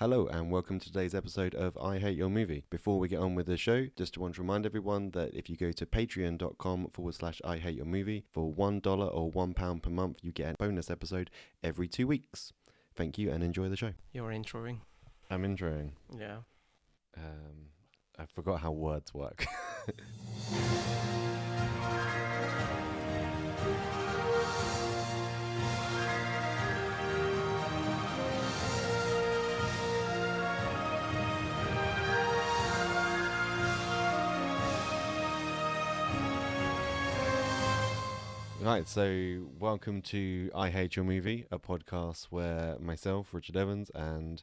Hello and welcome to today's episode of I Hate Your Movie. Before we get on with the show, just want to remind everyone that if you go to patreon.com/I Hate Your Movie for $1 or £1 per month, you get a bonus episode every 2 weeks. Thank you and enjoy the show. You're introing. I'm introing. Yeah. I forgot how words work. Right, so welcome to I Hate Your Movie, a podcast where myself, Richard Evans, and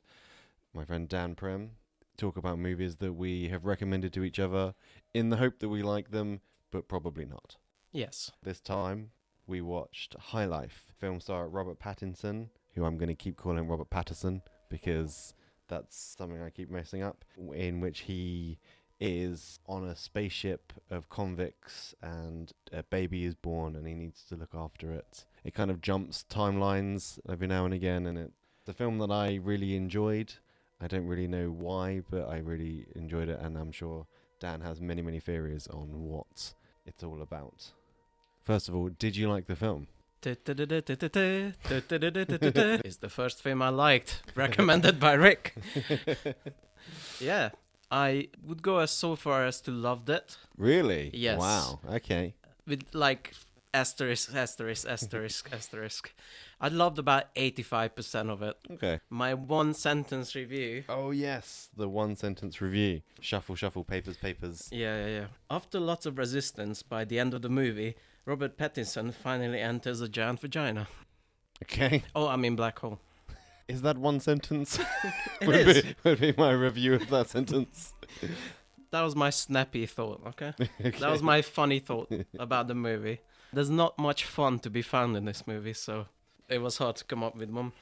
my friend Dan Prem talk about movies that we have recommended to each other in the hope that we like them, but probably not. Yes. This time, we watched High Life, film star Robert Pattinson, who I'm going to keep calling Robert Patterson because that's something I keep messing up, in which he is on a spaceship of convicts and a baby is born and he needs to look after it. It kind of jumps timelines every now and again, and it's a film that I really enjoyed. I don't really know why, but I really enjoyed it, and I'm sure Dan has many, many theories on what it's all about. First of all, did you like the film? Is the first film I liked, recommended by Rick. Yeah. I would go so far as to loved it. Really? Yes. Wow. Okay. With like asterisk. I loved about 85% of it. Okay. My one sentence review. Oh, yes. The one sentence review. Shuffle, shuffle, papers. Yeah. After lots of resistance, by the end of the movie, Robert Pattinson finally enters a giant vagina. Okay. Oh, I mean black hole. Is that one sentence? Would be my review of that sentence. That was my snappy thought, okay? Okay. That was my funny thought about the movie. There's not much fun to be found in this movie, so it was hard to come up with one.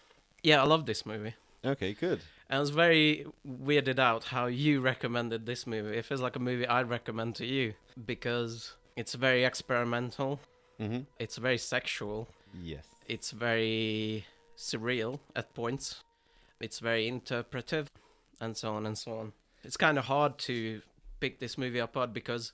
Yeah, I love this movie. Okay, good. And I was very weirded out how you recommended this movie. It feels like a movie I'd recommend to you because it's very experimental. Mm-hmm. It's very sexual. Yes. It's very surreal at points. It's very interpretive, and so on and so on. It's kind of hard to pick this movie apart because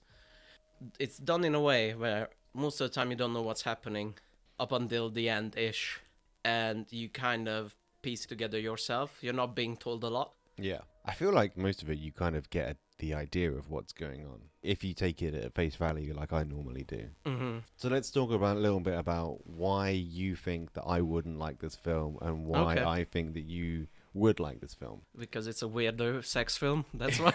it's done in a way where most of the time you don't know what's happening up until the end-ish, and you kind of piece together yourself. You're not being told a lot. Yeah. I feel like most of it you kind of get the idea of what's going on if you take it at face value like I normally do. Mm-hmm. So let's talk about a little bit about why you think that I wouldn't like this film and why Okay. I think that you would like this film. Because it's a weirdo sex film, that's why.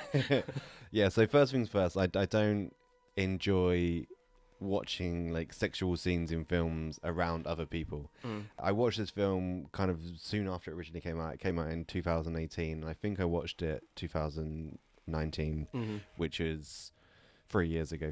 Yeah, so first things first, I don't enjoy watching like sexual scenes in films around other people. I watched this film kind of soon after it originally came out. It came out in 2018, and I think I watched it 2019, which is 4 years ago.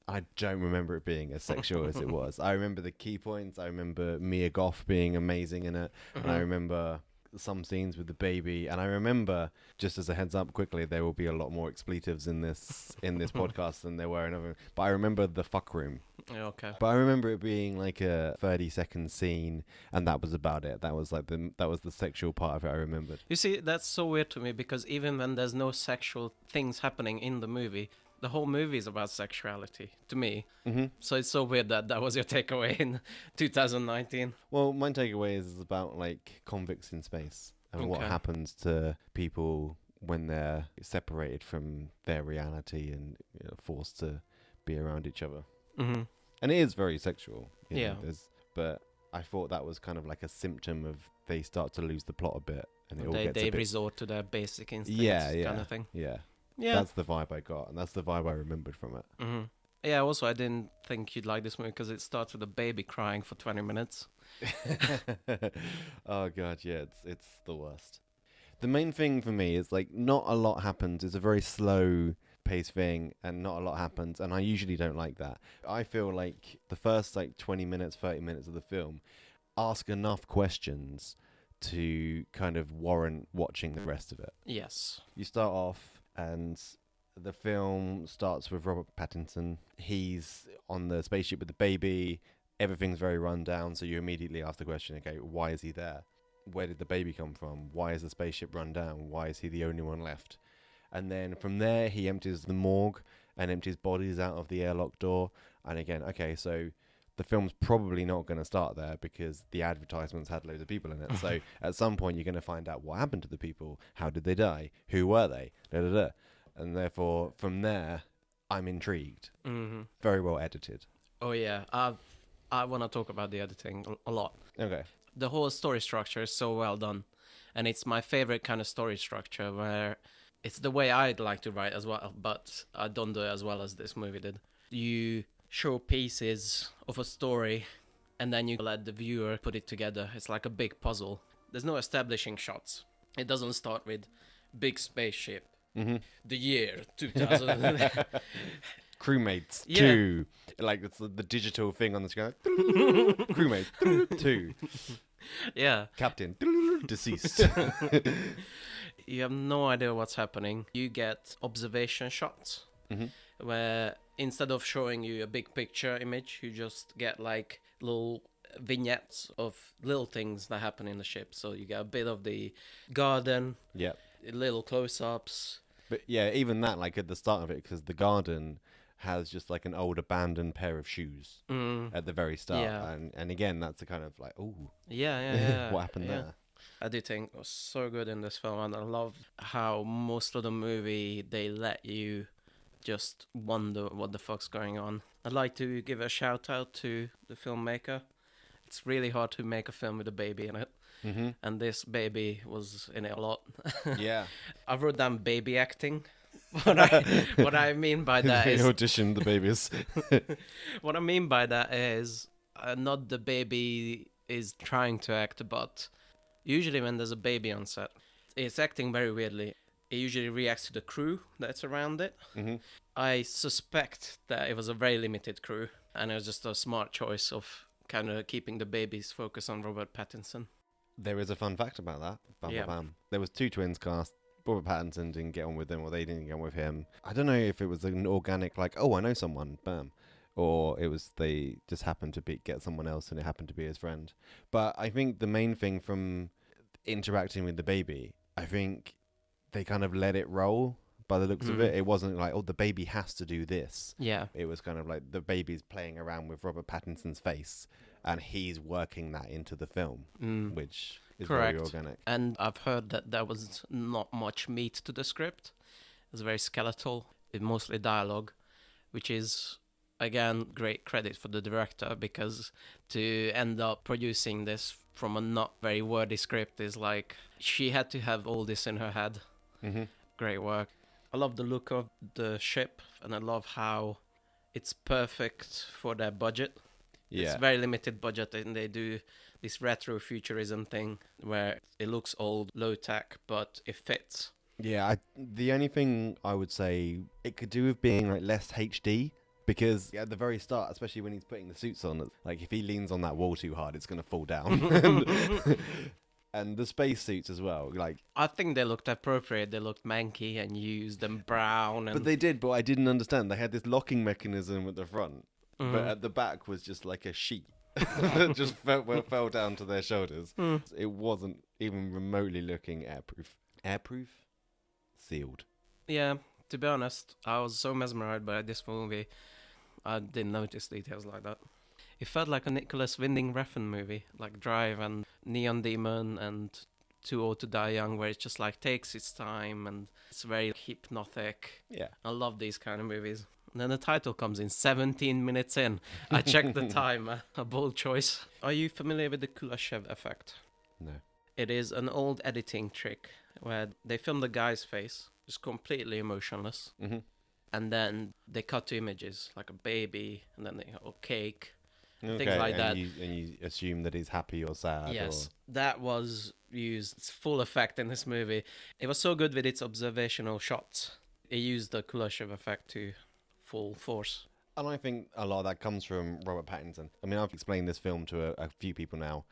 I don't remember it being as sexual as it was. I remember the key points. I remember Mia Goth being amazing in it, and I remember some scenes with the baby, and I remember, just as a heads up quickly, there will be a lot more expletives in this podcast than there were in other, but I remember the fuck room. Okay. But I remember it being like a 30-second scene, and that was about it. That was like the sexual part of it I remembered. You see, that's so weird to me because even when there's no sexual things happening in the movie, the whole movie is about sexuality to me. Mm-hmm. So it's so weird that was your takeaway in 2019. Well, my takeaway is about like convicts in space and what Okay. happens to people when they're separated from their reality and forced to be around each other. Mm-hmm. And it is very sexual. Yeah. But I thought that was kind of like a symptom of they start to lose the plot a bit, and it all gets They a bit. resort to their basic instincts, kind of thing. Yeah. Yeah. That's the vibe I got, and that's the vibe I remembered from it. Mm-hmm. Yeah. Also, I didn't think you'd like this movie because it starts with a baby crying for 20 minutes. Oh god, yeah, it's the worst. The main thing for me is like not a lot happens. It's a very slow paced thing, and not a lot happens, and I usually don't like that. I feel like the first like 20 minutes, 30 minutes of the film ask enough questions to kind of warrant watching the rest of it. Yes. You start off, and the film starts with Robert Pattinson. He's on the spaceship with the baby. Everything's very run down, so you immediately ask the question, okay, why is he there? where did the baby come from? Why is the spaceship run down? Why is he the only one left? And then from there, he empties the morgue and empties bodies out of the airlock door. And again, okay, so the film's probably not going to start there because the advertisements had loads of people in it. So at some point, you're going to find out what happened to the people. How did they die? Who were they? Da, da, da. And therefore, from there, I'm intrigued. Mm-hmm. Very well edited. Oh yeah, I want to talk about the editing a lot. Okay. The whole story structure is so well done, and it's my favorite kind of story structure where it's the way I'd like to write as well, but I don't do it as well as this movie did. You show pieces of a story, and then you let the viewer put it together. It's like a big puzzle. There's no establishing shots. It doesn't start with big spaceship. Mm-hmm. The year 2000. Crewmates Yeah. 2. Like, it's the digital thing on the screen. Crewmates 2. Yeah. Captain deceased. You have no idea what's happening. You get observation shots where instead of showing you a big picture image, you just get like little vignettes of little things that happen in the ship. So you get a bit of the garden, Yeah. little close-ups. But yeah, even that, like at the start of it, because the garden has just like an old abandoned pair of shoes at the very start. Yeah. And again, that's a kind of like, oh, Yeah. what happened there? Editing was so good in this film, and I love how most of the movie they let you just wonder what the fuck's going on. I'd like to give a shout out to the filmmaker. It's really hard to make a film with a baby in it, and this baby was in it a lot. Yeah. I wrote down baby acting. What I mean by that They is auditioned the babies. what I mean by that is not the baby is trying to act, but usually when there's a baby on set, it's acting very weirdly. It usually reacts to the crew that's around it. I suspect that it was a very limited crew, and it was just a smart choice of kind of keeping the baby's focus on Robert Pattinson. There is a fun fact about that. Bam, Yeah. bam, bam. There was 2 twins cast. Robert Pattinson didn't get on with them, or they didn't get on with him. I don't know if it was an organic, like, oh, I know someone, bam. Or it was they just happened to get someone else and it happened to be his friend. But I think the main thing from interacting with the baby, I think they kind of let it roll by the looks of it. It wasn't like, oh, the baby has to do this. Yeah. It was kind of like the baby's playing around with Robert Pattinson's face and he's working that into the film, which is Correct. very organic. And I've heard that there was not much meat to the script. It was very skeletal, with mostly dialogue, which is, again, great credit for the director, because to end up producing this from a not very wordy script is like, she had to have all this in her head. Great work. I love the look of the ship, and I love how it's perfect for their budget. Yeah. It's very limited budget, and they do this retro futurism thing where it looks old, low tech, but it fits. Yeah, the only thing I would say it could do with being like less HD, because at the very start, especially when he's putting the suits on, like if he leans on that wall too hard, it's going to fall down. And the space suits as well, like. I think they looked appropriate. They looked manky and used and brown. And But they did, but I didn't understand. They had this locking mechanism at the front, but at the back was just like a sheet that just fell down to their shoulders. It wasn't even remotely looking airproof. Airproof? Sealed. Yeah, to be honest, I was so mesmerized by this movie, I didn't notice details like that. It felt like a Nicholas Winding Refn movie, like Drive and Neon Demon and Too Old to Die Young, where it just like takes its time and it's very hypnotic. Yeah. I love these kind of movies. And then the title comes in 17 minutes in. I checked the time, a bold choice. Are you familiar with the Kuleshov effect? No. It is an old editing trick where they film the guy's face, just completely emotionless, and then they cut to images, like a baby, and then they have a cake, things like and that. You assume that he's happy or sad. Yes, that was used full effect in this movie. It was so good with its observational shots. It used the Kuleshov effect to full force. And I think a lot of that comes from Robert Pattinson. I mean, I've explained this film to a few people now,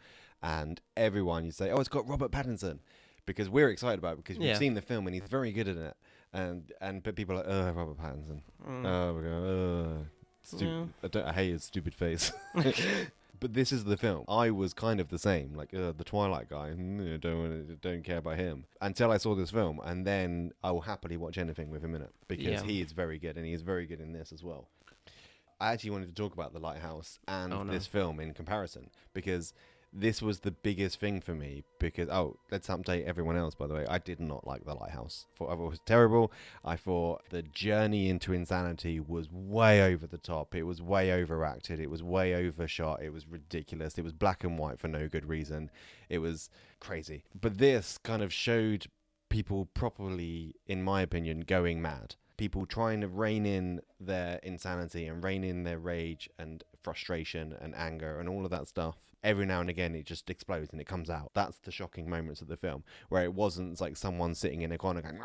and everyone, you say, oh, it's got Robert Pattinson, because we're excited about it, because we've seen the film and he's very good at it. But people are like, oh, Robert Pattinson. Oh, we're going, stupid. I hate his stupid face. But this is the film. I was kind of the same, like the Twilight guy. Don't care about him until I saw this film, and then I will happily watch anything with him in it because he is very good, and he is very good in this as well. I actually wanted to talk about The Lighthouse and this film in comparison because this was the biggest thing for me because, let's update everyone else, by the way. I did not like The Lighthouse. I thought it was terrible. I thought the journey into insanity was way over the top. It was way overacted. It was way overshot. It was ridiculous. It was black and white for no good reason. It was crazy. But this kind of showed people properly, in my opinion, going mad. People trying to rein in their insanity and rein in their rage and frustration and anger and all of that stuff. Every now and again, it just explodes and it comes out. That's the shocking moments of the film, where it wasn't like someone sitting in a corner going,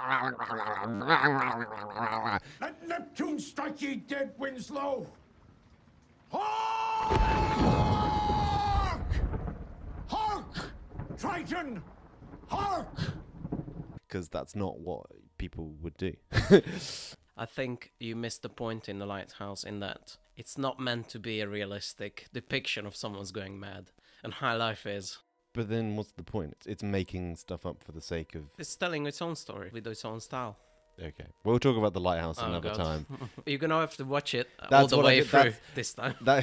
"Let Neptune strike ye dead, Winslow! Hark! Hark! Triton! Hark!" Because that's not what people would do. I think you missed the point in The Lighthouse in that it's not meant to be a realistic depiction of someone's going mad, and High Life is. But then what's the point? It's making stuff up for the sake of... It's telling its own story with its own style. Okay. We'll talk about The Lighthouse another time. You're going to have to watch it That's all the what way through this time. No.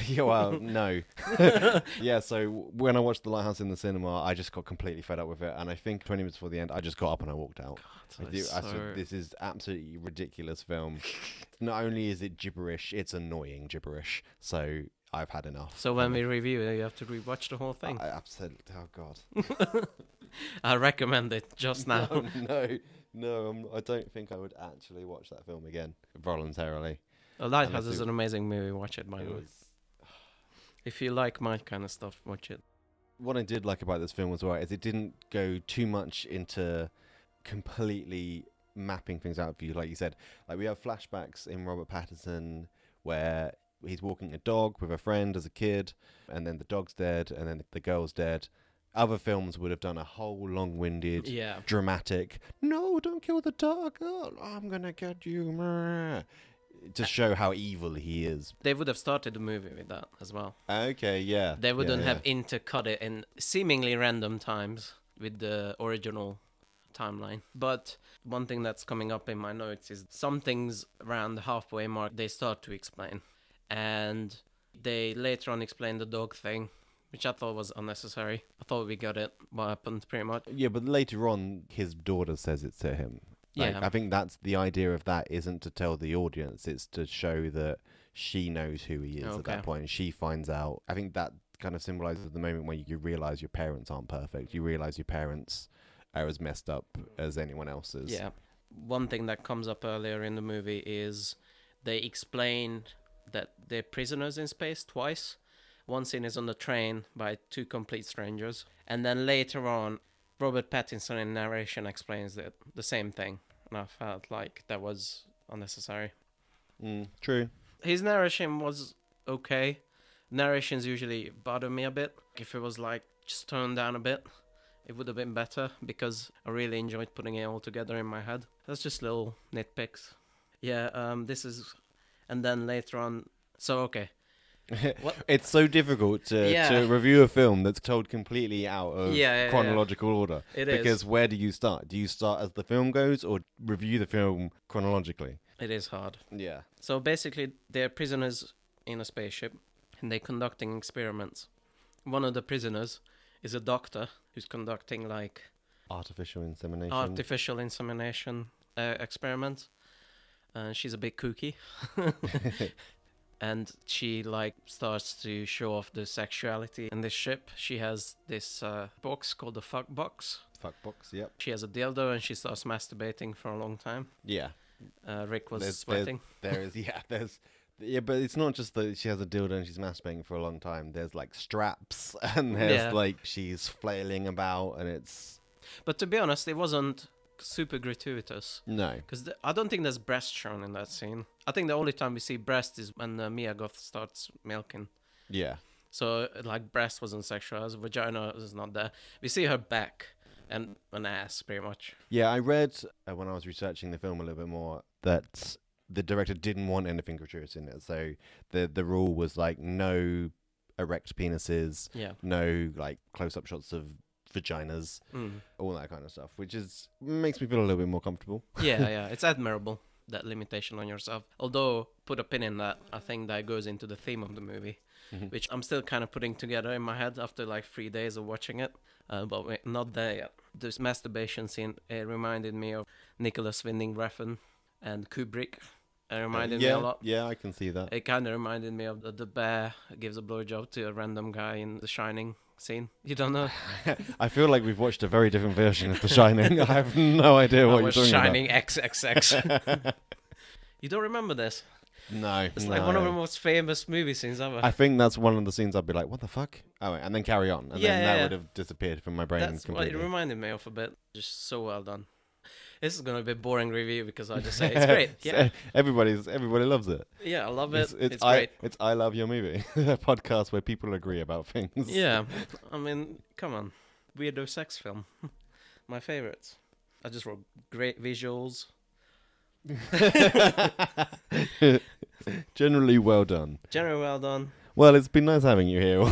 Yeah, so when I watched The Lighthouse in the cinema, I just got completely fed up with it. And I think 20 minutes before the end, I just got up and I walked out. God, I said, this is absolutely ridiculous film. Not only is it gibberish, it's annoying gibberish. So I've had enough. So when we review it, you have to rewatch the whole thing. Absolutely. Oh, God. I recommend it just now. No, I don't think I would actually watch that film again voluntarily. The Lighthouse is an amazing movie. Watch it, by the way. If you like my kind of stuff, watch it. What I did like about this film as well is it didn't go too much into completely mapping things out for you. Like you said, like we have flashbacks in Robert Pattinson where he's walking a dog with a friend as a kid, and then the dog's dead, and then the girl's dead. Other films would have done a whole long-winded, dramatic, "No, don't kill the dog. Oh, I'm going to get you." To show how evil he is. They would have started the movie with that as well. Okay, yeah. They wouldn't have intercut it in seemingly random times with the original timeline. But one thing that's coming up in my notes is some things around the halfway mark they start to explain. And they later on explain the dog thing, which I thought was unnecessary. I thought we got it, what happened pretty much. Yeah, but later on, his daughter says it to him. Like, I think that's the idea of that isn't to tell the audience, it's to show that she knows who he is at that point. And she finds out. I think that kind of symbolizes the moment where you realize your parents aren't perfect. You realize your parents are as messed up as anyone else's. Yeah. One thing that comes up earlier in the movie is they explain that they're prisoners in space twice. One scene is on the train by two complete strangers. And then later on, Robert Pattinson in narration explains the same thing. And I felt like that was unnecessary. True. His narration was okay. Narrations usually bother me a bit. If it was like just toned down a bit, it would have been better because I really enjoyed putting it all together in my head. That's just little nitpicks. Yeah, this is... And then later on... So, okay. It's so difficult to review a film that's told completely out of chronological order. Because where do you start? Do you start as the film goes or review the film chronologically? It is hard. Yeah. So basically, they're prisoners in a spaceship and they're conducting experiments. One of the prisoners is a doctor who's conducting like... Artificial insemination experiments. She's a bit kooky. And she like starts to show off the sexuality in this ship. She has this box called the fuck box. Fuck box, yep. She has a dildo and she starts masturbating for a long time. Yeah. Rick was sweating. But it's not just that she has a dildo and she's masturbating for a long time. There's like straps and there's like she's flailing about and it's... But to be honest, it wasn't super gratuitous. No. Because I don't think there's breast shown in that scene. I think the only time we see breast is when Mia Goth starts milking. Yeah. So, like, breast wasn't sexualized, vagina is not there. We see her back and an ass, pretty much. Yeah, I read, when I was researching the film a little bit more, that the director didn't want anything gratuitous in it. So the rule was, like, no erect penises, Yeah. no like close-up shots of vaginas, all that kind of stuff, which makes me feel a little bit more comfortable. Yeah. It's admirable, that limitation on yourself. Although, put a pin in that, I think that goes into the theme of the movie, which I'm still kind of putting together in my head after like 3 days of watching it. But we're not there yet. This masturbation scene, it reminded me of Nicholas Winding Refn and Kubrick. It reminded me a lot. Yeah, I can see that. It kind of reminded me of the bear gives a blowjob to a random guy in The Shining scene. You don't know? I feel like we've watched a very different version of The Shining. I have no idea what you're talking Shining XXX. You don't remember this? No. It's like one of the most famous movie scenes ever. I think that's one of the scenes I'd be like, what the fuck? Oh, wait, and then carry on. And then that would have disappeared from my brain That's completely. what it reminded me of a bit. Just so well done. This is going to be a boring review because I just say it's great. Yeah, Everybody loves it. Yeah, I love it. It's I, great. It's I Love Your Movie, a podcast where people agree about things. Yeah, I mean, come on. Weirdo sex film. My favorites. I just wrote great visuals. Generally well done. Generally well done. Well, it's been nice having you here.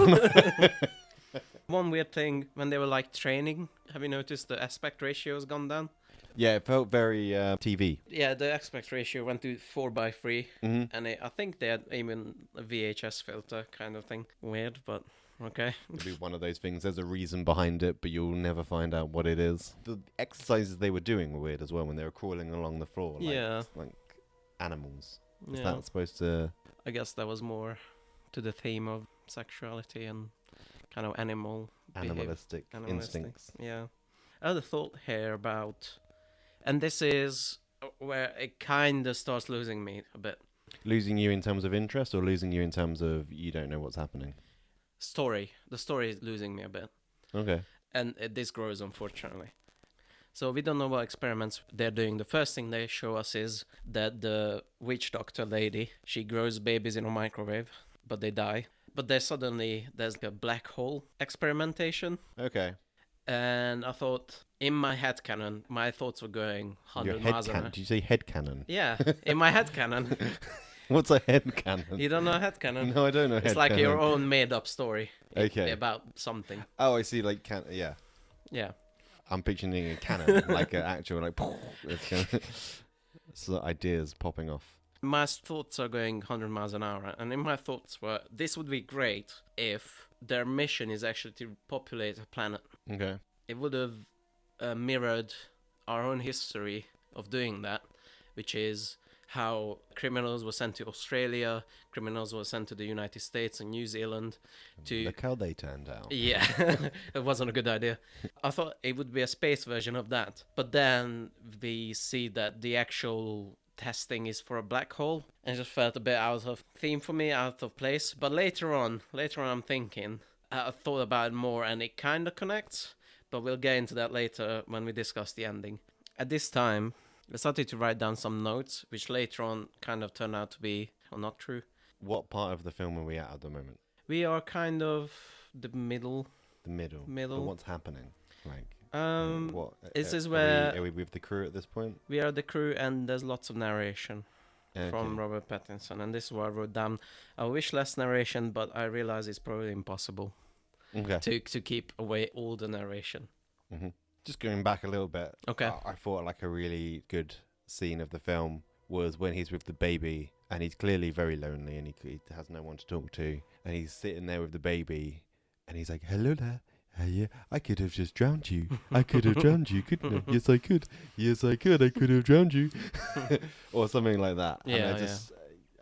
One weird thing, when they were like training, have you noticed the aspect ratio has gone down? Yeah, it felt very TV. Yeah, the aspect ratio went to 4:3, and I think they had even a VHS filter kind of thing. Weird, but okay. It'll be one of those things. There's a reason behind it, but you'll never find out what it is. The exercises they were doing were weird as well when they were crawling along the floor. Like animals. Is that supposed to... I guess that was more to the theme of sexuality and kind of Animalistic instincts. Yeah. I had a thought here about... And this is where it kind of starts losing me a bit. Losing you in terms of interest or losing you in terms of you don't know what's happening? Story. The story is losing me a bit. Okay. And this grows, unfortunately. So we don't know what experiments they're doing. The first thing they show us is that the witch doctor lady, she grows babies in a microwave, but they die. But there's a black hole experimentation. Okay. And I thought, in my headcanon, my thoughts were going 100 miles an hour. Did you say headcanon? Yeah, in my headcanon. What's a headcanon? You don't know headcanon? No, I don't know. It's like your own made-up story. Okay. About something. Oh, I see. Like yeah. Yeah. I'm picturing a cannon, like an actual like. So ideas popping off. My thoughts are going 100 miles an hour, and in my thoughts were, this would be great if their mission is actually to populate a planet. Okay. It would have mirrored our own history of doing that, which is how criminals were sent to Australia, criminals were sent to the United States and New Zealand to... Look how they turned out. Yeah, it wasn't a good idea. I thought it would be a space version of that, but then we see that the actual testing is for a black hole, and it just felt a bit out of theme for me, out of place. But later on I'm thinking, I thought about it more, and it kind of connects, but we'll get into that later when we discuss the ending. At this time, I started to write down some notes, which later on kind of turned out to be not true. What part of the film are we at the moment? We are kind of the middle. The middle. Middle. But what's happening? Like, what? This is where... Are we with the crew at this point? We are the crew, and there's lots of narration Okay. from Robert Pattinson, and this is what I wrote down. I wish less narration, but I realize it's probably impossible Okay. to keep away all the narration. Mm-hmm. Just going back a little bit. Okay. I thought like a really good scene of the film was when he's with the baby, and he's clearly very lonely, and he has no one to talk to, and he's sitting there with the baby, and he's like, "Hello there. Yeah, I could have just drowned you. I could have drowned you, couldn't I? Yes, I could. Yes, I could. I could have drowned you," or something like that. Yeah, and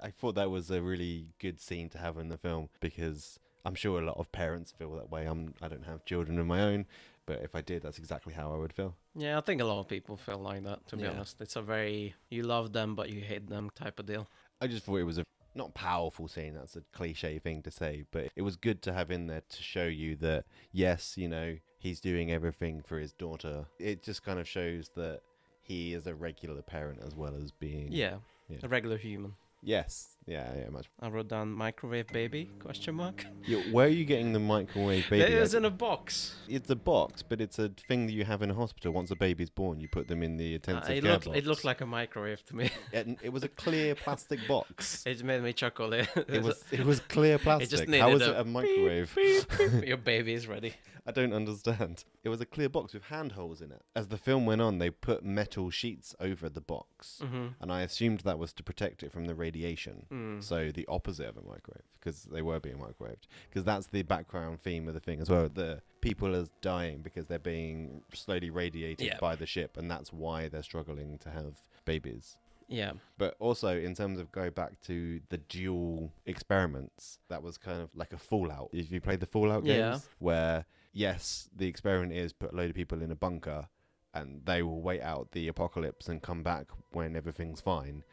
I thought that was a really good scene to have in the film, because I'm sure a lot of parents feel that way. I don't have children of my own, but if I did, that's exactly how I would feel. Yeah, I think a lot of people feel like that, to be honest. It's a very, you love them, but you hate them type of deal. I just thought it was a not powerful scene, that's a cliche thing to say, but it was good to have in there to show you that, yes, you know, he's doing everything for his daughter. It just kind of shows that he is a regular parent as well as being... Yeah. A regular human. Yes. Yeah, much. I wrote down microwave baby, question mark. Where are you getting the microwave baby? It was in a box. It's a box, but it's a thing that you have in a hospital. Once a baby's born, you put them in the intensive care box. It looked like a microwave to me. It was a clear plastic box. It made me chuckle. It was clear plastic. just How needed was it a microwave? Beep, beep. Your baby is ready. I don't understand. It was a clear box with handholds in it. As the film went on, they put metal sheets over the box, and I assumed that was to protect it from the radiation. So the opposite of a microwave, because they were being microwaved. Because that's the background theme of the thing as well. The people are dying because they're being slowly radiated by the ship, and that's why they're struggling to have babies. Yeah. But also, in terms of go back to the dual experiments, that was kind of like a Fallout. If you played the Fallout games, where, yes, the experiment is put a load of people in a bunker and they will wait out the apocalypse and come back when everything's fine.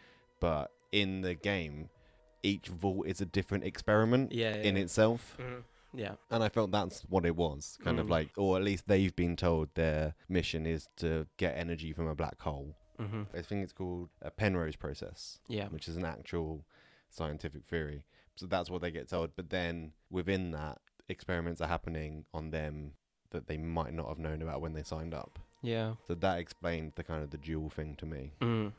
But in the game, each vault is a different experiment in itself. Yeah. And I felt that's what it was, kind of like, or at least they've been told their mission is to get energy from a black hole. I think it's called a Penrose process, which is an actual scientific theory. So that's what they get told. But then within that, experiments are happening on them that they might not have known about when they signed up. Yeah. So that explained the kind of the dual thing to me.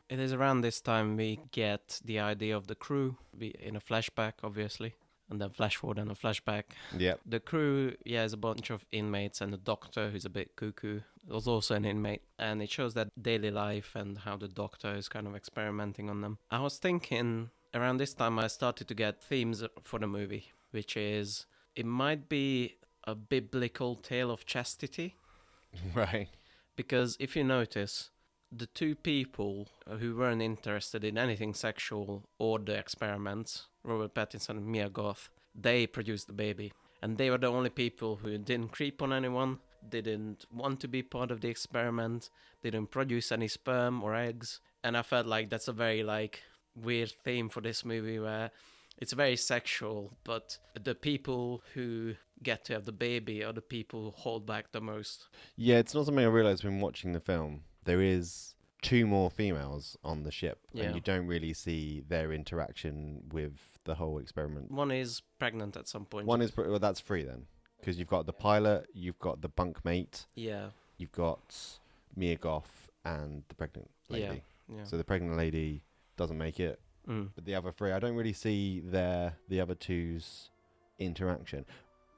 It is around this time we get the idea of the crew in a flashback, obviously. And then flash forward and a flashback. Yeah. The crew, is a bunch of inmates, and the doctor, who's a bit cuckoo, was also an inmate. And it shows that daily life and how the doctor is kind of experimenting on them. I was thinking, around this time, I started to get themes for the movie, which is, it might be a biblical tale of chastity. Right. Because if you notice, the two people who weren't interested in anything sexual or the experiments, Robert Pattinson and Mia Goth, they produced the baby. And they were the only people who didn't creep on anyone, didn't want to be part of the experiment, didn't produce any sperm or eggs. And I felt like that's a very weird theme for this movie, where it's very sexual, but the people who get to have the baby are the people who hold back the most. Yeah, it's not something I realised when watching the film. There is 2 more females on the ship, and you don't really see their interaction with the whole experiment. One is pregnant at some point. One is, well, that's 3 then, because you've got the pilot, you've got the bunkmate, you've got Mia Goth and the pregnant lady. Yeah. So the pregnant lady doesn't make it, but the other 3, I don't really see the other 2's interaction.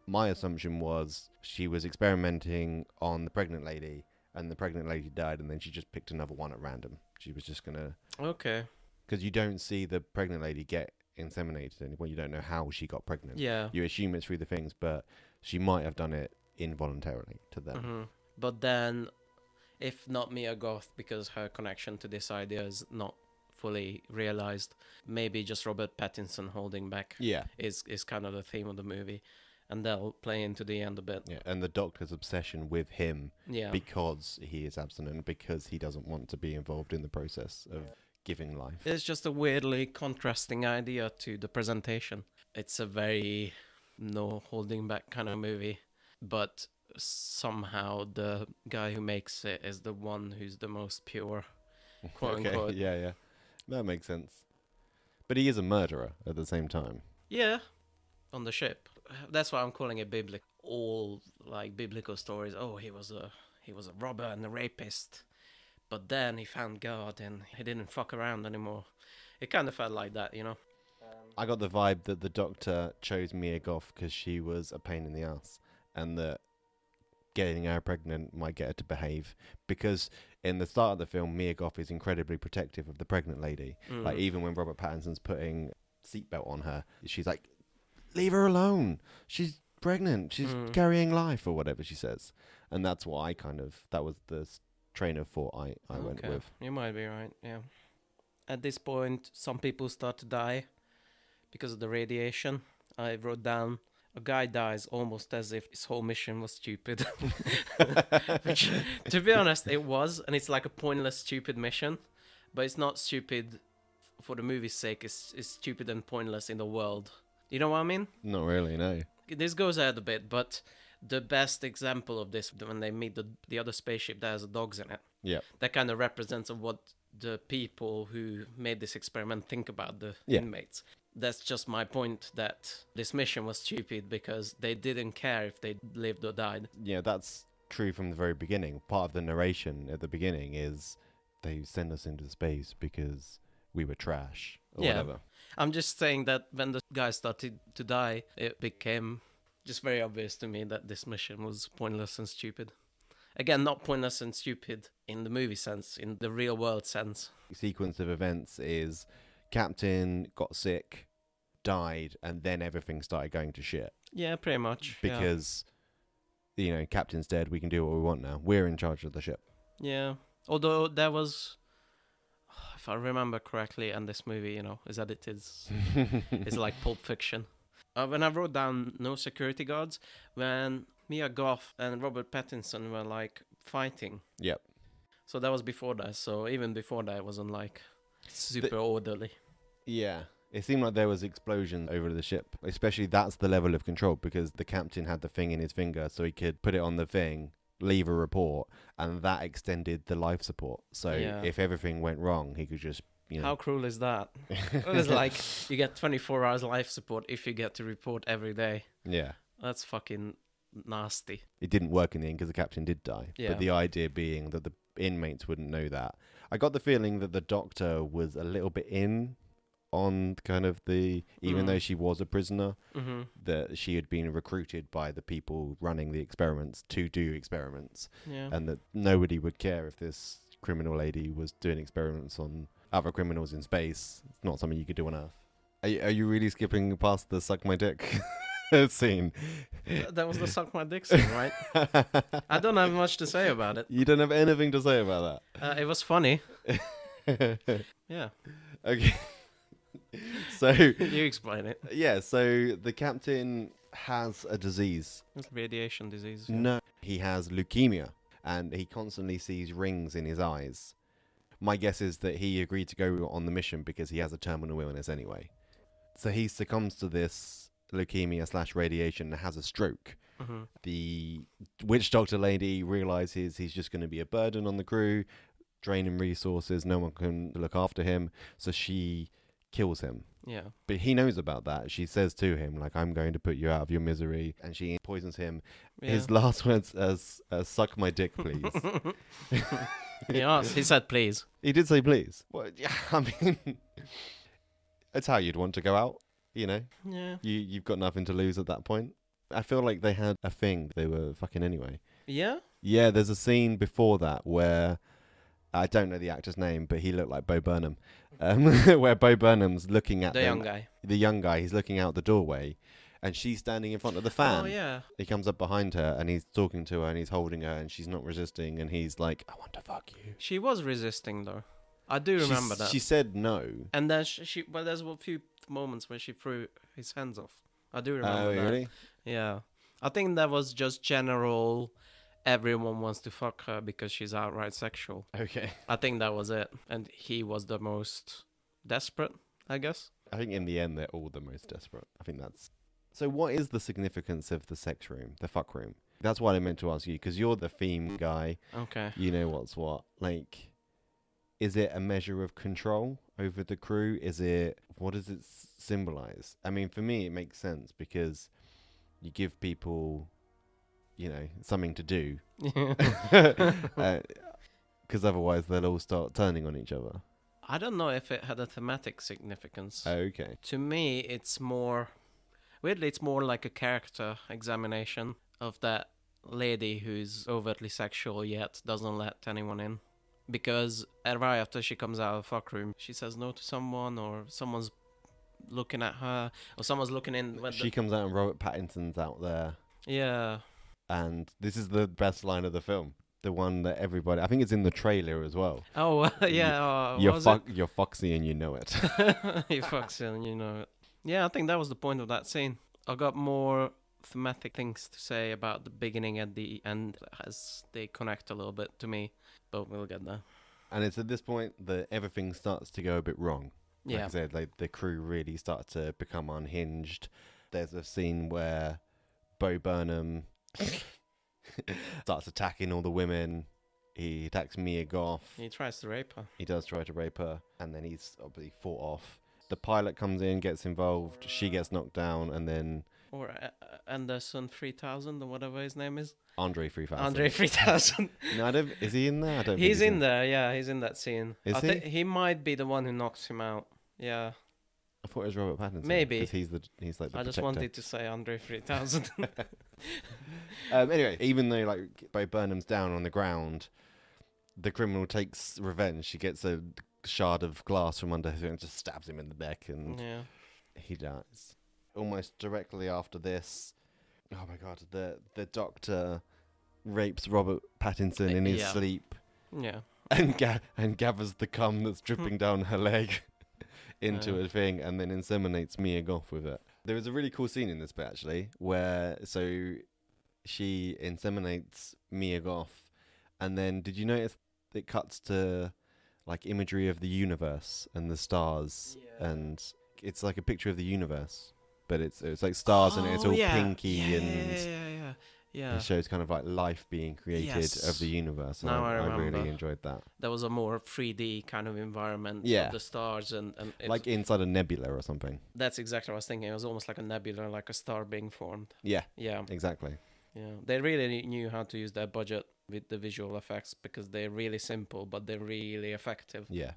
My assumption was she was experimenting on the pregnant lady, and the pregnant lady died, and then she just picked another one at random. She was just going to... Okay. Because you don't see the pregnant lady get inseminated anymore. You don't know how she got pregnant. Yeah. You assume it's through the things, but she might have done it involuntarily to them. But then, if not Mia Goth, because her connection to this idea is not fully realized, maybe just Robert Pattinson holding back is kind of the theme of the movie. And they'll play into the end a bit. Yeah, and the doctor's obsession with him because he is abstinent, because he doesn't want to be involved in the process of giving life. It's just a weirdly contrasting idea to the presentation. It's a very no holding back kind of movie, but somehow the guy who makes it is the one who's the most pure, quote unquote. Yeah. That makes sense. But he is a murderer at the same time. Yeah, on the ship. That's why I'm calling it biblical. All biblical stories. Oh, he was a robber and a rapist, but then he found God and he didn't fuck around anymore. It kind of felt like that, you know. I got the vibe that the doctor chose Mia Goth because she was a pain in the ass, and that getting her pregnant might get her to behave. Because in the start of the film, Mia Goth is incredibly protective of the pregnant lady. Even when Robert Pattinson's putting seatbelt on her, she's like, leave her alone. She's pregnant. She's carrying life, or whatever she says. And that's what that was the train of thought I went with. You might be right, yeah. At this point, some people start to die because of the radiation. I wrote down, a guy dies almost as if his whole mission was stupid. Which, to be honest, it was. And it's like a pointless, stupid mission. But it's not stupid for the movie's sake. It's stupid and pointless in the world. You know what I mean? Not really, no. This goes out a bit, but the best example of this, when they meet the other spaceship that has dogs in it, Yeah. That kind of represents of what the people who made this experiment think about the Yeah. inmates. That's just my point, that this mission was stupid because they didn't care if they lived or died. Yeah, that's true from the very beginning. Part of the narration at the beginning is they send us into space because we were trash or Yeah. whatever. I'm just saying that when the guy started to die, it became just very obvious to me that this mission was pointless and stupid. Again, not pointless and stupid in the movie sense, in the real world sense. Sequence of events is Captain got sick, died, and then everything started going to shit. Yeah, pretty much. Because, Captain's dead, we can do what we want now. We're in charge of the ship. Yeah. Although there was, if I remember correctly, and this movie, is edited, it's like Pulp Fiction. When I wrote down no security guards, when Mia Goth and Robert Pattinson were like fighting. Yep. So that was before that. So even before that, it wasn't like super orderly. Yeah. It seemed like there was explosion over the ship. Especially that's the level of control because the captain had the thing in his finger so he could put it on the thing, leave a report, and that extended the life support. So if everything went wrong, he could just, How cruel is that? It was like you get 24 hours life support if you get to report every day. Yeah. That's fucking nasty. It didn't work in the end because the captain did die. Yeah. But the idea being that the inmates wouldn't know that. I got the feeling that the doctor was a little bit in on kind of even though she was a prisoner, that she had been recruited by the people running the experiments to do experiments. Yeah. And that nobody would care if this criminal lady was doing experiments on other criminals in space. It's not something you could do on Earth. Are you really skipping past the suck my dick scene? That was the suck my dick scene, right? I don't have much to say about it. You don't have anything to say about It was funny. that? Yeah. Okay. So You explain it. yeah, so the captain has a disease. It's radiation disease. Yeah. No, he has leukemia, and he constantly sees rings in his eyes. My guess is that he agreed to go on the mission because he has a terminal illness anyway. So he succumbs to this leukemia/radiation and has a stroke. The witch doctor lady realizes he's just going to be a burden on the crew, draining resources, no one can look after him, so she kills him. Yeah. But he knows about that. She says to him, like, I'm going to put you out of your misery, and she poisons him. Yeah. His last words as suck my dick, please. He asked. He said, please. He did say please. Well, yeah, I mean, it's how you'd want to go out, Yeah. You've got nothing to lose at that point. I feel like they had a thing. They were fucking anyway. Yeah? Yeah, there's a scene before that where, I don't know the actor's name, but he looked like Bo Burnham, where Bo Burnham's looking at The them. young guy. The young guy, he's looking out the doorway, and she's standing in front of the fan. Oh, yeah. He comes up behind her, and he's talking to her, and he's holding her, and she's not resisting, and he's like, I want to fuck you. She was resisting, though. I do remember that. She said no. And then well, there's a few moments where she threw his hands off. I do remember Oh, that. really? Yeah. I think that was just general, everyone wants to fuck her because she's outright sexual. Okay. I think that was it. And he was the most desperate, I guess. I think in the end, they're all the most desperate. I think that's... So what is the significance of the sex room, the fuck room? That's what I meant to ask you, because you're the theme guy. Okay. You know what's what. Like, is it a measure of control over the crew? What does it symbolize? I mean, for me, it makes sense because you give people, something to do. Because otherwise they'll all start turning on each other. I don't know if it had a thematic significance. Oh, okay. To me, it's more... Weirdly, it's more like a character examination of that lady who's overtly sexual yet doesn't let anyone in. Because right after she comes out of the fuck room, she says no to someone, or someone's looking at her, or someone's looking in. She comes out and Robert Pattinson's out there. Yeah. And this is the best line of the film. The one that everybody... I think it's in the trailer as well. Oh, yeah. You're foxy and you know it. You're foxy and you know it. Yeah, I think that was the point of that scene. I got more thematic things to say about the beginning and the end as they connect a little bit to me, but we'll get there. And it's at this point that everything starts to go a bit wrong. Like Yeah. I said, like the crew really start to become unhinged. There's a scene where Bo Burnham starts attacking all the women, He attacks Mia Goth. He tries to rape her. He does try to rape her, and then he's obviously fought off. The pilot comes in, gets involved. She gets knocked down, and then Or Anderson 3000 or whatever his name is. Andre 3000. Andre 3000. No, I don't. Is he in there? I don't. He's think in there, yeah. He's in that scene. Is I he? think he might be the one who knocks him out. Yeah. I thought it was Robert Pattinson. Maybe. 'Cause he's like the I just protector. wanted to say Andre 3000. Anyway, even though like Bo Burnham's down on the ground, the criminal takes revenge. She gets a shard of glass from under him and just stabs him in the neck, and Yeah. he dies. Almost directly after this, oh my god, the doctor rapes Robert Pattinson in his Yeah. sleep Yeah. and gathers the cum that's dripping down her leg into a thing, and then inseminates Mia Goth with it. There is a really cool scene in this bit actually, where she inseminates Mia Goth, and then did you notice it cuts to like imagery of the universe and the stars, and it's like a picture of the universe, but it's like stars and it's all pinky and yeah. it shows kind of like life being created of the universe. And Now I I really remember. enjoyed that. There was a more 3D kind of environment Yeah. of the stars and Like inside a nebula or something. that's exactly what I was thinking. It was almost like a nebula, like a star being formed. Yeah, Yeah. exactly. Yeah. They really knew how to use their budget with the visual effects because they're really simple but they're really effective. Yeah.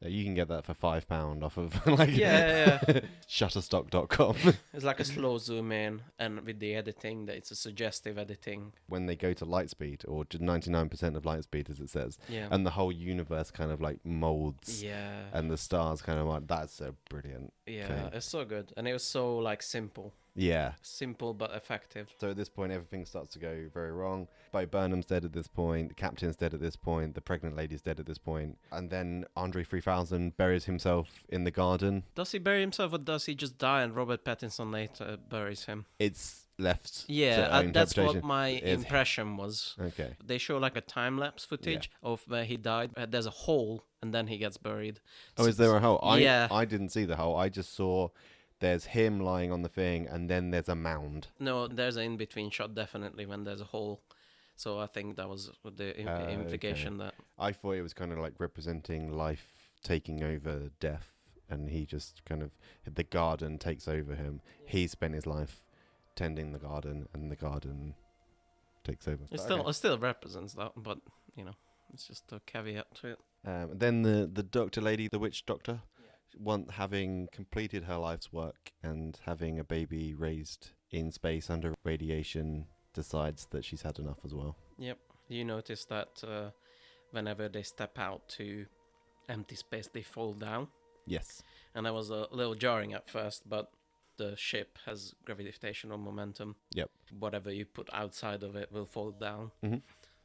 You can get that for £5 off of like Yeah. Shutterstock.com. It's like a slow zoom in, and with the editing, that it's a suggestive editing. When they go to light speed, or to 99% of light speed, as it says, Yeah. and the whole universe kind of like molds, Yeah. and the stars kind of like, that's so brilliant. Yeah. thing. It's so good, and it was so like simple but effective. So at this point, everything starts to go very wrong. Bo Burnham's dead at this point. The captain's dead at this point. The pregnant lady's dead at this point. And then Andre 3000 buries himself in the garden. Does he bury himself, or does he just die and Robert Pattinson later buries him? It's left. Yeah, to own that's what interpretation. my It's- impression was. Okay. They show like a time lapse footage of where he died. There's a hole, and then he gets buried. Oh, is there a hole? Yeah. I didn't see the hole. I just saw there's him lying on the thing, and then there's a mound. No, there's an in-between shot definitely when there's a hole. So I think that was the implication that. I thought it was kind of like representing life taking over death, and he just kind of, the garden takes over him. He spent his life tending the garden, and the garden takes over. It still represents that, but you know, it's just a caveat to it. Then the doctor lady, the witch doctor, having completed her life's work and having a baby raised in space under radiation, decides that she's had enough as well. Yep. You notice that whenever they step out to empty space, they fall down. Yes. And that was a little jarring at first, but the ship has gravitational momentum. Yep. Whatever you put outside of it will fall down. Mhm.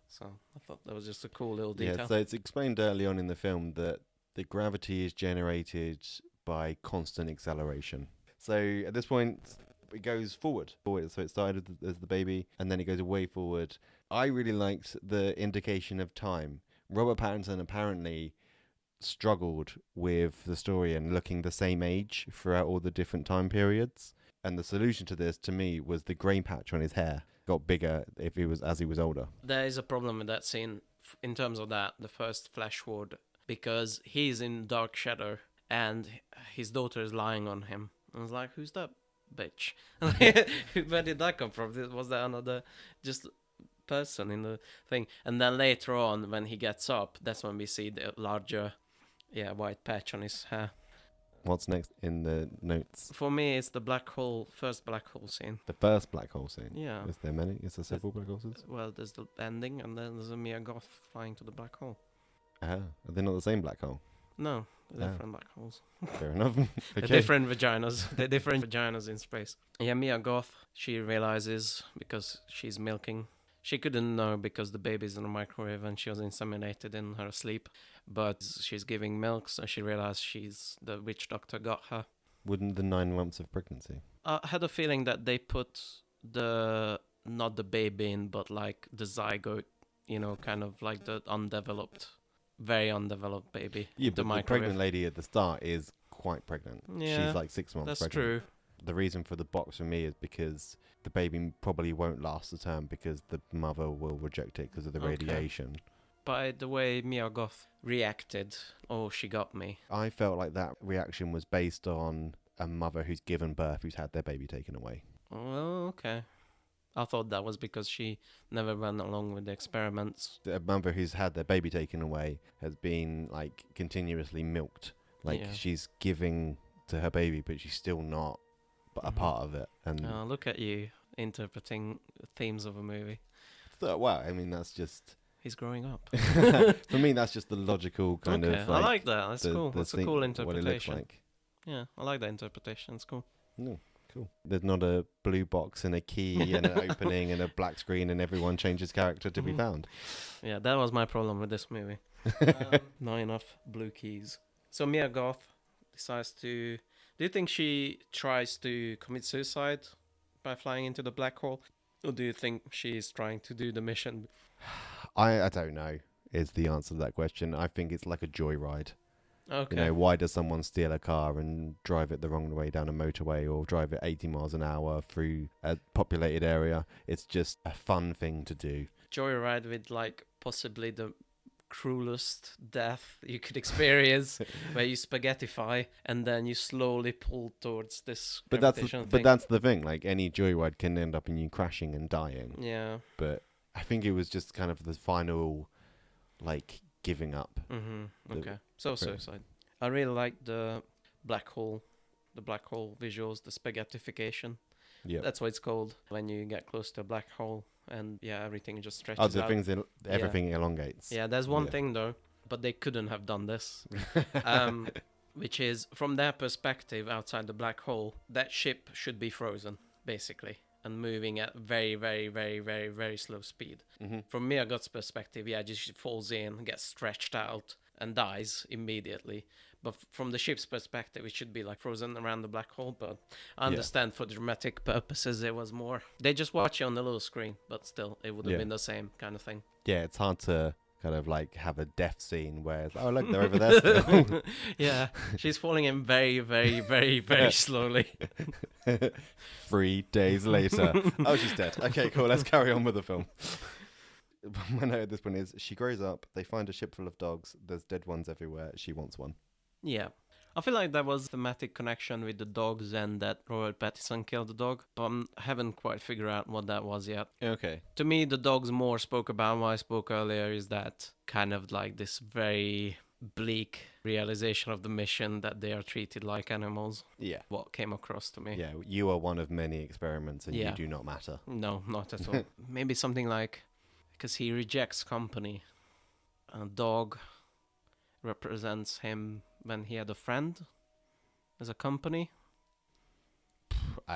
So I thought that was just a cool little detail. Yeah, so it's explained early on in the film that the gravity is generated by constant acceleration. So at this point, it goes forward. So it started as the baby, and then it goes way forward. I really liked the indication of time. Robert Pattinson apparently struggled with the story and looking the same age throughout all the different time periods. And the solution to this, to me, was the grey patch on his hair got bigger as he was older. There is a problem with that scene in terms of that, the first flash forward, because he's in dark shadow and his daughter is lying on him. I was like, who's that bitch? Where did that come from? Was that another just person in the thing? And then later on, when he gets up, that's when we see the larger, white patch on his hair. What's next in the notes? For me, it's the first black hole scene. The first black hole scene. Yeah. Is there many? Is there several black holes? Well, there's the ending, and then there's a Mia Goth flying to the black hole. Are they not the same black hole? No, they're Oh. different black holes. Fair enough. They're different vaginas. They're different vaginas in space. Yeah, Mia Goth, she realizes because she's milking. She couldn't know because the baby's in a microwave and she was inseminated in her sleep. But she's giving milk, so she realized the witch doctor got her. Wouldn't the 9 months of pregnancy? I had a feeling that they put not the baby in, but like the zygote, kind of like the very undeveloped baby. Yeah, the but the pregnant lady at the start is quite pregnant. Yeah, she's like 6 months that's pregnant. true. The reason for the box for me is because the baby probably won't last the term because the mother will reject it because of the Okay. radiation. by the way Mia Goth reacted. Oh, she got me. I felt like that reaction was based on a mother who's given birth, who's had their baby taken away. Oh, okay. I thought that was because she never went along with the experiments. A mother who's had their baby taken away has been like continuously milked. Like she's giving to her baby, but she's still not a part of it. And look at you interpreting themes of a movie. So, well, I mean, that's just... He's growing up. For me, that's just the logical kind of... I like that. That's cool. That's a cool interpretation. What it looks like. Yeah, I like that interpretation. It's cool. No, cool. There's not a blue box and a key and an opening and a black screen and everyone changes character to be found. Yeah, that was my problem with this movie. Not enough blue keys. So Mia Goth decides to... Do you think she tries to commit suicide by flying into the black hole? Or do you think she's trying to do the mission? I don't know is the answer to that question. I think it's like a joyride. Okay. You know, why does someone steal a car and drive it the wrong way down a motorway or drive it 80 miles an hour through a populated area? It's just a fun thing to do. Joyride with like possibly the cruelest death you could experience, where you spaghettify and then you slowly pull towards this gravitation thing. But that's the thing. Like any joyride can end up in you crashing and dying. Yeah. But I think it was just kind of the final, like, giving up. Okay. So suicide. I really like the black hole visuals, the spaghettification. Yeah. That's what it's called when you get close to a black hole and everything just stretches out. Everything elongates. Yeah, there's one thing though, but they couldn't have done this. Which is from their perspective outside the black hole, that ship should be frozen, basically, and moving at very, very, very, very, very slow speed. From Mia Goth's perspective, she falls in, gets stretched out, and dies immediately. But from the ship's perspective, it should be like frozen around the black hole. But I understand for dramatic purposes, it was more. They just watch it on the little screen, but still, it would have been the same kind of thing. Yeah, it's hard to kind of like have a death scene where it's, oh, look, they're over there still. Yeah, she's falling in very, very, very, very slowly. 3 days later. Oh, she's dead. Okay, cool. Let's carry on with the film. My note at this point is, she grows up, they find a ship full of dogs, there's dead ones everywhere, she wants one. Yeah. I feel like that was a thematic connection with the dogs and that Robert Pattinson killed the dog, but I haven't quite figured out what that was yet. Okay. To me, the dogs more spoke about what I spoke earlier, is that kind of like this very bleak realization of the mission that they are treated like animals. Yeah. What came across to me. Yeah, you are one of many experiments and you do not matter. No, not at all. Maybe something like, because he rejects company. A dog represents him when he had a friend as a company.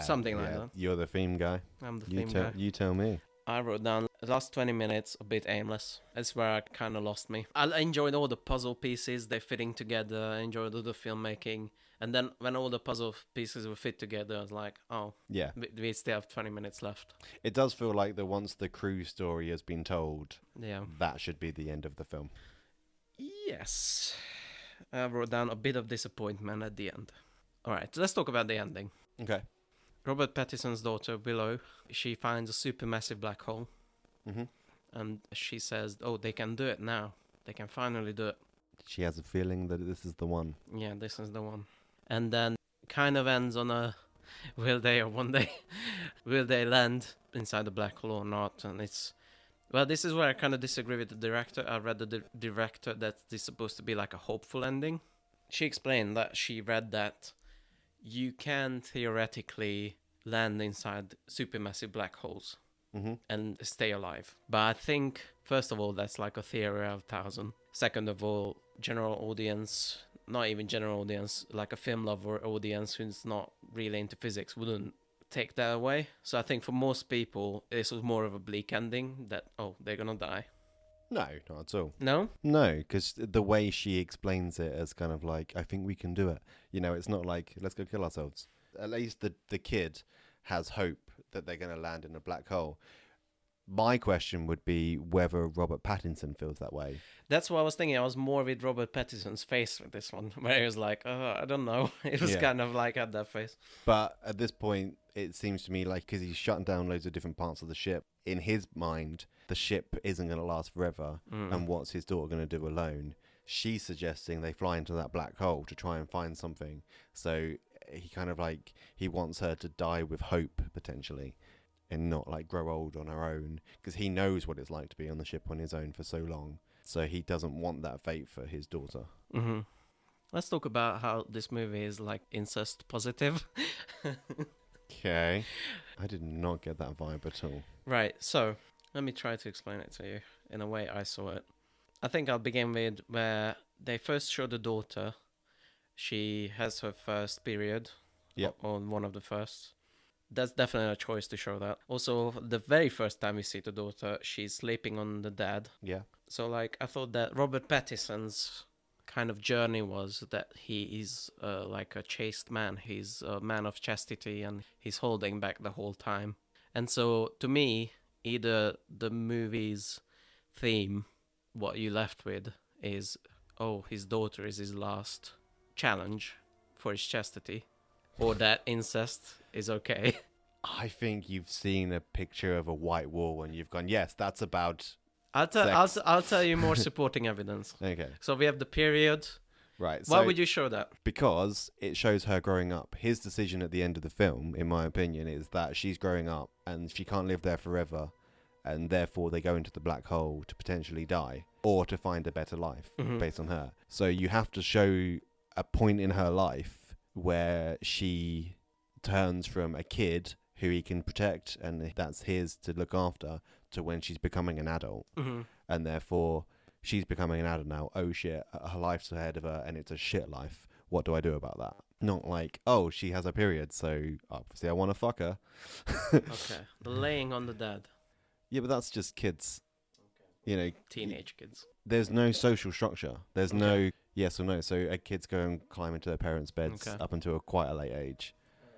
Something like that. You're the theme guy. I'm the theme guy. You tell me. I wrote down the last 20 minutes a bit aimless. That's where I kind of lost me. I enjoyed all the puzzle pieces, they're fitting together. I enjoyed all the filmmaking. And then when all the puzzle pieces were fit together, I was like, oh, yeah, we still have 20 minutes left. It does feel like that once the crew story has been told, that should be the end of the film. Yes. I wrote down a bit of disappointment at the end. All right, let's talk about the ending. Okay. Robert Pattinson's daughter, Willow, she finds a supermassive black hole. And she says, oh, they can do it now. They can finally do it. She has a feeling that this is the one. Yeah, this is the one. And then kind of ends on a, will they or one day, will they land inside the black hole or not? And it's, well, this is where I kind of disagree with the director. I read the director that this is supposed to be like a hopeful ending. She explained that she read that you can theoretically land inside supermassive black holes and stay alive. But I think, first of all, that's like a theory of 1,000. Second of all, general audience, not even general audience, like a film lover audience who's not really into physics wouldn't take that away. So I think for most people, this was more of a bleak ending that, oh, they're gonna die. No, not at all. No? No, because the way she explains it as kind of like, I think we can do it. You know, it's not like, let's go kill ourselves. At least the kid has hope that they're going to land in a black hole. My question would be whether Robert Pattinson feels that way. That's what I was thinking. I was more with Robert Pattinson's face with this one, where he was like, I don't know. It was Yeah. kind of like at that face. But at this point, it seems to me like because he's shutting down loads of different parts of the ship, in his mind, the ship isn't going to last forever. And what's his daughter going to do alone? She's suggesting they fly into that black hole to try and find something. So he kind of like, he wants her to die with hope, potentially, and not like grow old on her own, because he knows what it's like to be on the ship on his own for so long. So he doesn't want that fate for his daughter. Mm-hmm. Let's talk about how this movie is like incest positive. Okay. I did not get that vibe at all. Right, so let me try to explain it to you in a way I saw it. I think I'll begin with where they first show the daughter. She has her first period. Yep. Or one of the first. That's definitely a choice to show that. Also, the very first time we see the daughter, she's sleeping on the dad. Yeah. So, like, I thought that Robert Pattinson's kind of journey was that he is like a chaste man. He's a man of chastity and he's holding back the whole time. And so, to me, either the movie's theme, what you left with, is, oh, his daughter is his last challenge for his chastity, or that incest is okay. I think you've seen a picture of a white wall and you've gone, yes, that's about... I'll tell you more supporting evidence. Okay. So we have the period. Right. Why So, would you show that? because it shows her growing up. His decision at the end of the film, in my opinion, is that she's growing up and she can't live there forever, and therefore they go into the black hole to potentially die or to find a better life based on her. So you have to show a point in her life where she turns from a kid who he can protect and that's his to look after, to when she's becoming an adult. And therefore she's becoming an adult now. Oh shit, her life's ahead of her and it's a shit life. What do I do about that? Not like, oh, she has a period, so obviously I want to fuck her. Okay. The laying on the dad. Yeah, but that's just kids. You know, Teenage kids. there's no social structure. There's no yes or no. So kids go and climb into their parents' beds up until quite a late age.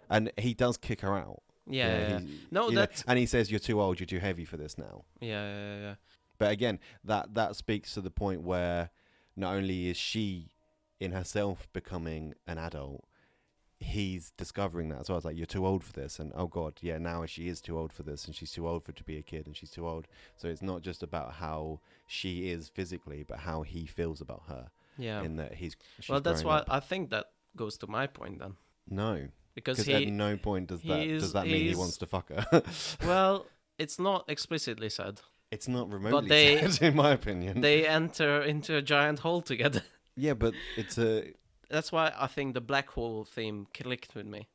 And he does kick her out. Yeah. No, you know, that's... and he says, you're too old, you're too heavy for this now. Yeah. But again, that speaks to the point where not only is she in herself becoming an adult, he's discovering that as well. It's like, you're too old for this, and oh god, yeah, now she is too old for this, and she's too old for to be a kid, and she's too old. So it's not just about how she is physically, but how he feels about her. Yeah. In that she's Well, that's growing why up. I think that goes to my point then. No, Because at no point does that mean he wants to fuck her. Well, it's not explicitly said. It's not remotely sad, in my opinion. They enter into a giant hole together. Yeah, but it's a... That's why I think the black hole theme clicked with me.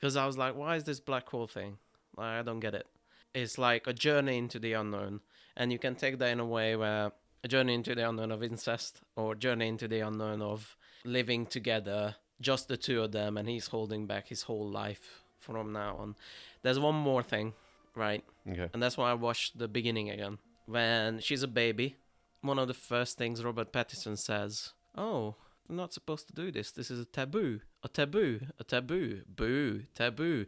Because I was like, why is this black hole thing? I don't get it. It's like a journey into the unknown. And you can take that in a way where a journey into the unknown of incest, or journey into the unknown of living together, just the two of them, and he's holding back his whole life from now on. There's one more thing, right? Okay. And that's why I watched the beginning again. When she's a baby, one of the first things Robert Pattinson says, oh, I'm not supposed to do this. This is a taboo. A taboo. A taboo. Boo. Taboo.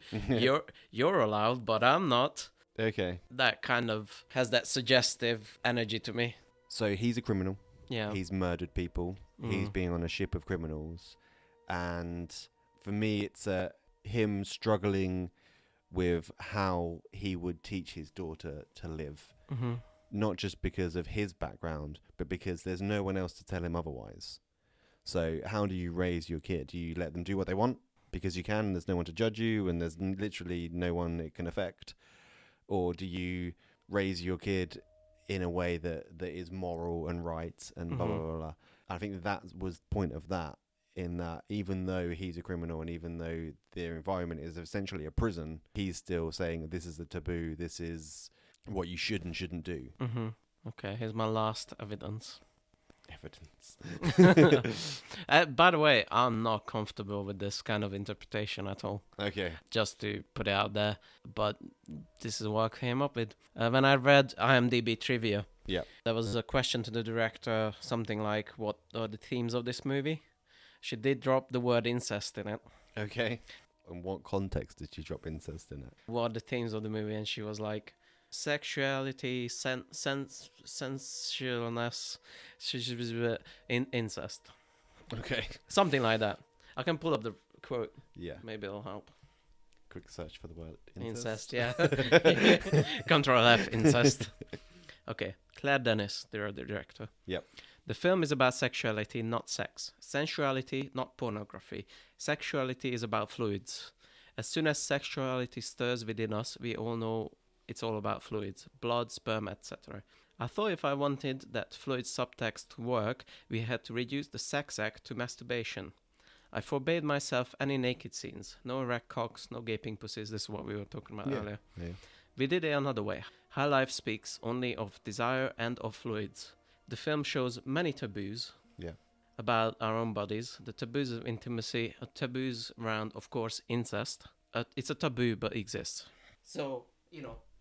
You're allowed, but I'm not. Okay. That kind of has that suggestive energy to me. So he's a criminal. Yeah. He's murdered people. He's being on a ship of criminals. And for me, it's him struggling with how he would teach his daughter to live. Not just because of his background, but because there's no one else to tell him otherwise. So how do you raise your kid? Do you let them do what they want because you can, and there's no one to judge you, and there's literally no one it can affect? Or do you raise your kid in a way that is moral and right and blah, blah, blah, blah? I think that was the point of that, in that even though he's a criminal and even though their environment is essentially a prison, he's still saying this is the taboo, this is what you should and shouldn't do. Okay, here's my last evidence. Evidence. By the way, I'm not comfortable with this kind of interpretation at all. Okay. Just to put it out there. But this is what I came up with. When I read IMDb trivia, there was a question to the director, something like, what are the themes of this movie? She did drop the word incest in it. Okay. In what context did she drop incest in it? What are the themes of the movie? And she was like, Sexuality, sensualness, incest. Okay. Something like that. I can pull up the quote. Yeah. Maybe it'll help. Quick search for the word Incest, yeah. Control F, incest. Okay, Claire Denis, the director. Yep. The film is about sexuality, not sex. Sensuality, not pornography. Sexuality is about fluids. As soon as sexuality stirs within us, we all know it's all about fluids. Blood, sperm, etc. I thought if I wanted that fluid subtext to work, we had to reduce the sex act to masturbation. I forbade myself any naked scenes. No erect cocks, no gaping pussies. This is what we were talking about earlier. Yeah. We did it another way. High Life speaks only of desire and of fluids. The film shows many taboos about our own bodies. The taboos of intimacy, taboos around, of course, incest. It's a taboo, but exists. So,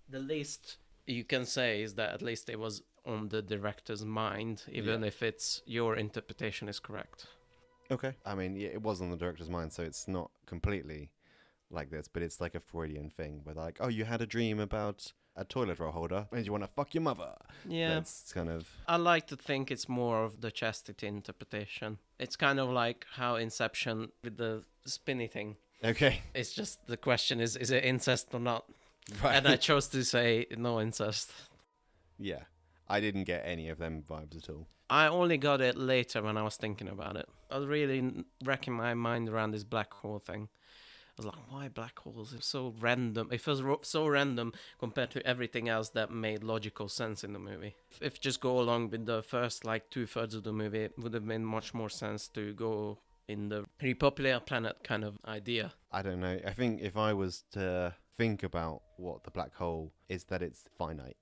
the least you can say is that at least it was on the director's mind, even if it's your interpretation is correct. Okay. I mean, it was on the director's mind, so it's not completely like this, but it's like a Freudian thing where like, oh, you had a dream about a toilet roll holder and you want to fuck your mother. Yeah. That's kind of... I like to think it's more of the chastity interpretation. It's kind of like how Inception with the spinny thing. Okay. It's just the question is it incest or not? Right. And I chose to say no incest. Yeah. I didn't get any of them vibes at all. I only got it later when I was thinking about it. I was really wrecking my mind around this black hole thing. I was like, why black holes? It's so random. It feels so random compared to everything else that made logical sense in the movie. If just go along with the first, 2/3 of the movie, it would have made much more sense to go in the repopulate our planet kind of idea. I don't know. I think if I was to think about what the black hole is, that it's finite.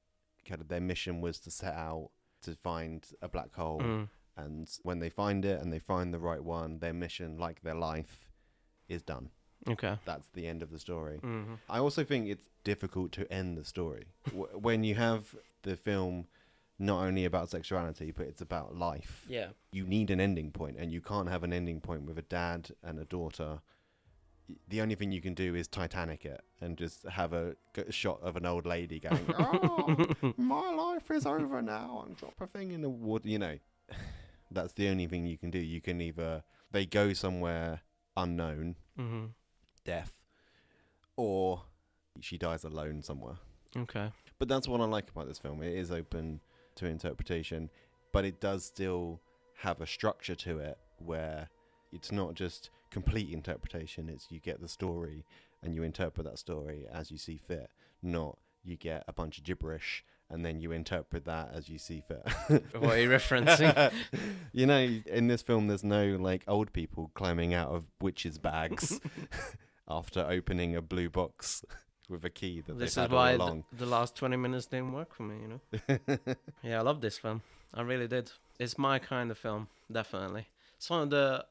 Kind of their mission was to set out to find a black hole. And when they find it and they find the right one, their mission, like their life, is done. Okay. That's the end of the story. Mm-hmm. I also think it's difficult to end the story. When you have the film not only about sexuality, but it's about life. Yeah. You need an ending point, and you can't have an ending point with a dad and a daughter. The only thing you can do is Titanic it and just have a shot of an old lady going, oh, my life is over now, and drop a thing in the water. That's the only thing you can do. You can either, they go somewhere unknown, death, or she dies alone somewhere. Okay. But that's what I like about this film. It is open to interpretation, but it does still have a structure to it where it's not just complete interpretation. It's you get the story and you interpret that story as you see fit, not you get a bunch of gibberish and then you interpret that as you see fit. What are you referencing? In this film, there's no old people climbing out of witches' bags after opening a blue box with a key that This they've is had all why along. the last 20 minutes didn't work for me, Yeah, I love this film. I really did. It's my kind of film, definitely. It's one of the...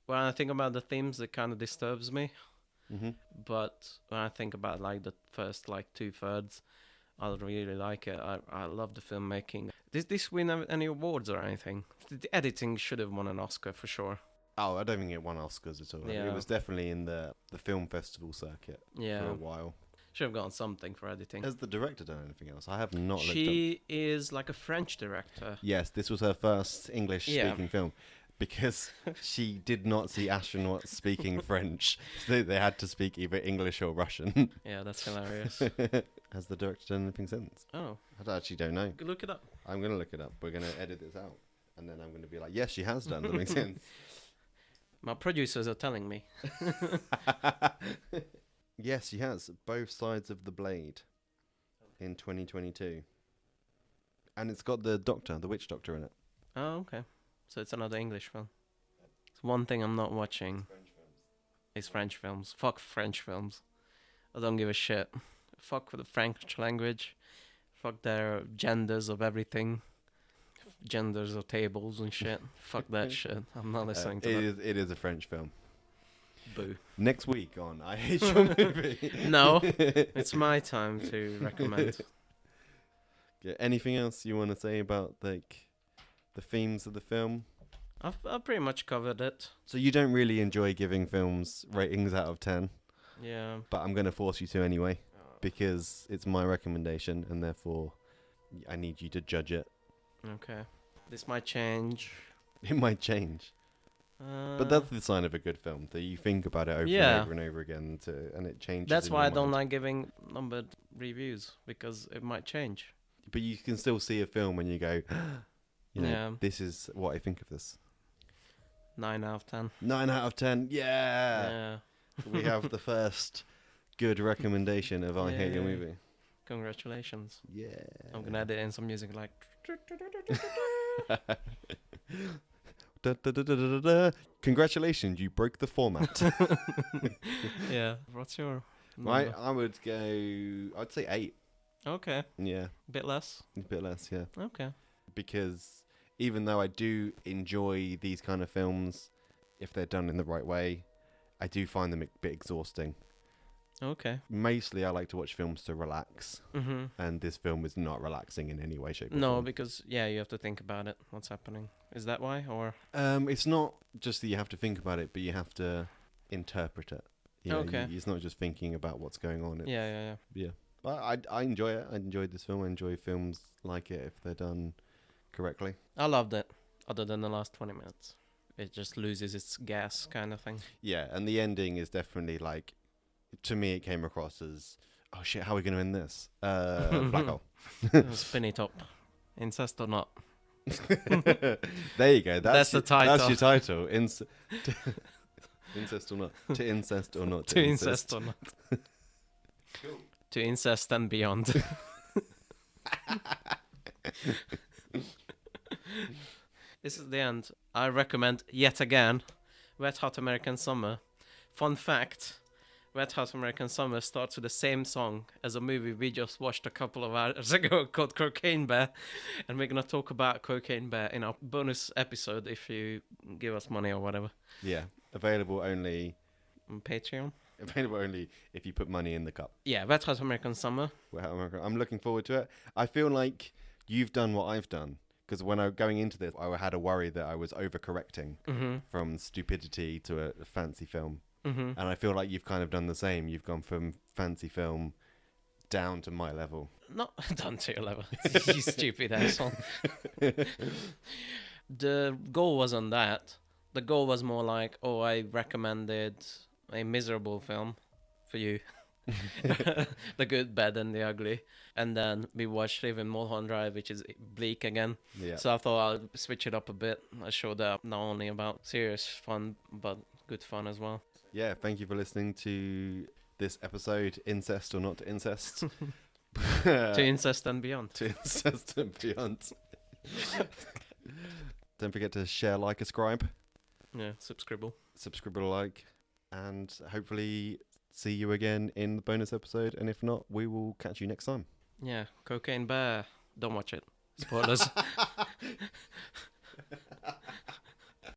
When I think about the themes, it kind of disturbs me. But when I think about the first 2/3, I really like it. I love the filmmaking. Did this win any awards or anything? The editing should have won an Oscar for sure. Oh, I don't think it won Oscars at all. Yeah. It was definitely in the film festival circuit for a while. Should have gotten something for editing. Has the director done anything else? I have not looked up. She is a French director. Yes, this was her first English-speaking film. Because she did not see astronauts speaking French. So they had to speak either English or Russian. Yeah, that's hilarious. Has the director done anything since? Oh. I actually don't know. Look it up. I'm going to look it up. We're going to edit this out. And then I'm going to be like, yes, she has done something since. My producers are telling me. Yes, she has. Both Sides of the Blade in 2022. And it's got the witch doctor in it. Oh, okay. So it's another English film. It's one thing I'm not watching. It's French films. Fuck French films. I don't give a shit. Fuck with the French language. Fuck their genders of everything. Genders of tables and shit. Fuck that shit. I'm not listening to that. It is a French film. Boo. Next week on I Hate Your Movie. No, it's my time to recommend. Yeah, anything else you want to say about the themes of the film? I've pretty much covered it. So you don't really enjoy giving films ratings out of 10, Yeah. but I'm going to force you to anyway. Oh, because it's my recommendation, and therefore I need you to judge it. Okay. This might change. It might change. But that's the sign of a good film, that you think about it over and over and over again, and it changes. That's in why your I don't mind. like giving numbered reviews, because it might change. But you can still see a film and you go, Yeah. this is what I think of this. 9 out of 10. 9 out of 10. Yeah. Yeah. We have the first good recommendation of I Hate Your Yay. Movie. Congratulations. Yeah. I'm gonna add it in some music like. Da, da, da, da, da, da. Congratulations, you broke the format. Yeah. What's your Right, number? I would go, I'd say 8. Okay. Yeah, A bit less. a bit less, yeah. Okay. Because even though I do enjoy these kind of films, if they're done in the right way, I do find them a bit exhausting. Okay. Mostly I like to watch films to relax, Mm-hmm. and this film is not relaxing in any way, shape, or No, form. because you have to think about it. What's happening? Is that why, or? It's not just that you have to think about it, but you have to interpret it. You know, Okay. it's not just thinking about what's going on. It's, Yeah. yeah. But I enjoy it. I enjoyed this film. I enjoy films like it if they're done correctly. I loved it. Other than the last 20 minutes, it just loses its gas, kind of thing. Yeah, and the ending is definitely like, to me, it came across as, oh shit, how are we going to end this? Black hole. Spinny top. Incest or not? There you go. That's the title. That's your title. Incest or not? To incest or not? To incest or not? To incest and beyond. This is the end. I recommend yet again Wet Hot American Summer. Fun fact: Wet Hot American Summer starts with the same song as a movie we just watched a couple of hours ago called Cocaine Bear, and we're gonna talk about Cocaine Bear in our bonus episode if you give us money or whatever. Yeah. Available only On Patreon. if you put money in the cup. Yeah, Wet Hot American Summer. Well, I'm looking forward to it. I feel like you've done what I've done. Because when I was going into this, I had a worry that I was overcorrecting from stupidity to a fancy film. Mm-hmm. And I feel like you've kind of done the same. You've gone from fancy film down to my level. Not done to your level. You stupid asshole. The goal wasn't that. The goal was more like, oh, I recommended a miserable film for you. The Good, Bad, and the Ugly. And then we watched Even Mulholland Drive, which is bleak again. Yeah. So I thought I'll switch it up a bit. I showed up not only about serious fun, but good fun as well. Yeah, thank you for listening to this episode, Incest or Not Incest. To Incest and Beyond. To Incest and Beyond. Don't forget to share, like, subscribe, Yeah, subscribe. like, and hopefully see you again in the bonus episode. And if not, we will catch you next time. Yeah, Cocaine Bear. Don't watch it. Spoilers.